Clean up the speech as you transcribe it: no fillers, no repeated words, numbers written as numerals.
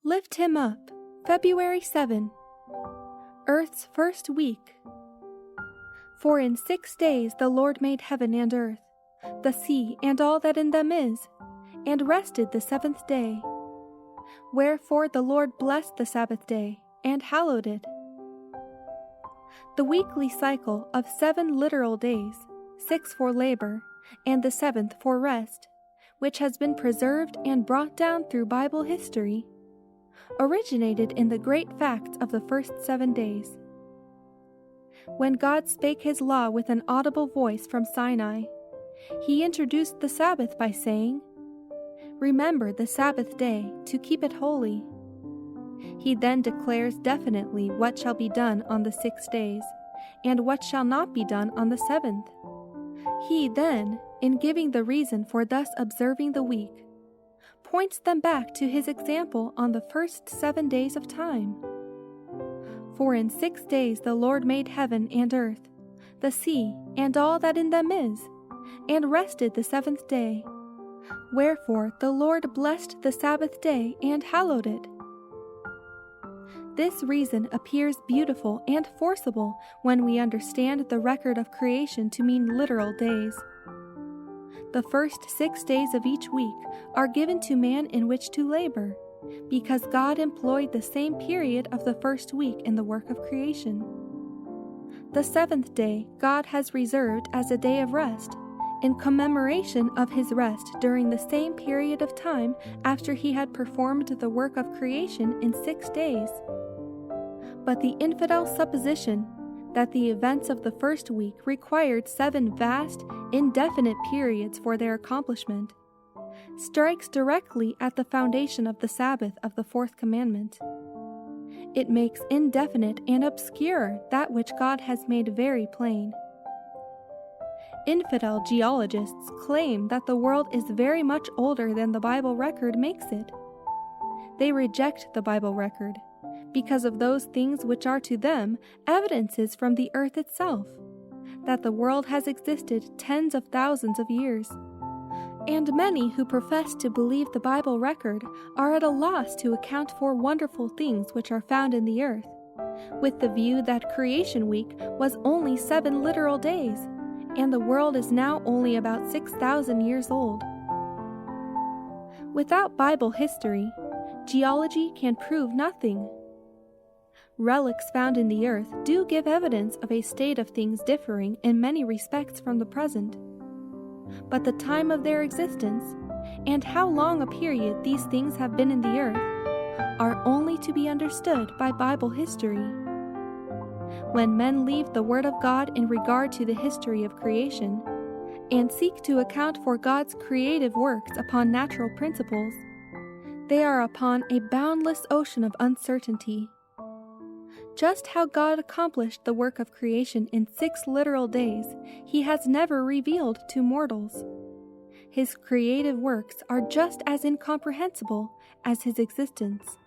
Lift him up, February 7. Earth's first week. For in 6 days the Lord made heaven and earth, the sea and all that in them is, and rested the seventh day. Wherefore the Lord blessed the Sabbath day, and hallowed it. The weekly cycle of 7 literal days, 6 for labor, and the 7th for rest, which has been preserved and brought down through Bible history, originated in the great facts of the first 7 days. When God spake his law with an audible voice from Sinai, he introduced the Sabbath by saying, "Remember the Sabbath day to keep it holy." He then declares definitely what shall be done on the 6 days, and what shall not be done on the 7th. He then, in giving the reason for thus observing the week, points them back to his example on the first 7 days of time. For in 6 days the Lord made heaven and earth, the sea, and all that in them is, and rested the 7th day. Wherefore the Lord blessed the Sabbath day and hallowed it. This reason appears beautiful and forcible when we understand the record of creation to mean literal days. The first 6 days of each week are given to man in which to labor, because God employed the same period of the first week in the work of creation. The 7th day God has reserved as a day of rest, in commemoration of his rest during the same period of time after he had performed the work of creation in 6 days. But the infidel supposition that the events of the first week required 7 vast, indefinite periods for their accomplishment strikes directly at the foundation of the Sabbath of the 4th commandment. It makes indefinite and obscure that which God has made very plain. Infidel geologists claim that the world is very much older than the Bible record makes it. They reject the Bible record because of those things which are to them evidences from the earth itself, that the world has existed tens of thousands of years. And many who profess to believe the Bible record are at a loss to account for wonderful things which are found in the earth, with the view that creation week was only 7 literal days, and the world is now only about 6,000 years old. Without Bible history, geology can prove nothing. Relics found in the earth do give evidence of a state of things differing in many respects from the present. But the time of their existence, and how long a period these things have been in the earth, are only to be understood by Bible history. When men leave the Word of God in regard to the history of creation, and seek to account for God's creative works upon natural principles, they are upon a boundless ocean of uncertainty. Just how God accomplished the work of creation in 6 literal days, he has never revealed to mortals. His creative works are just as incomprehensible as his existence.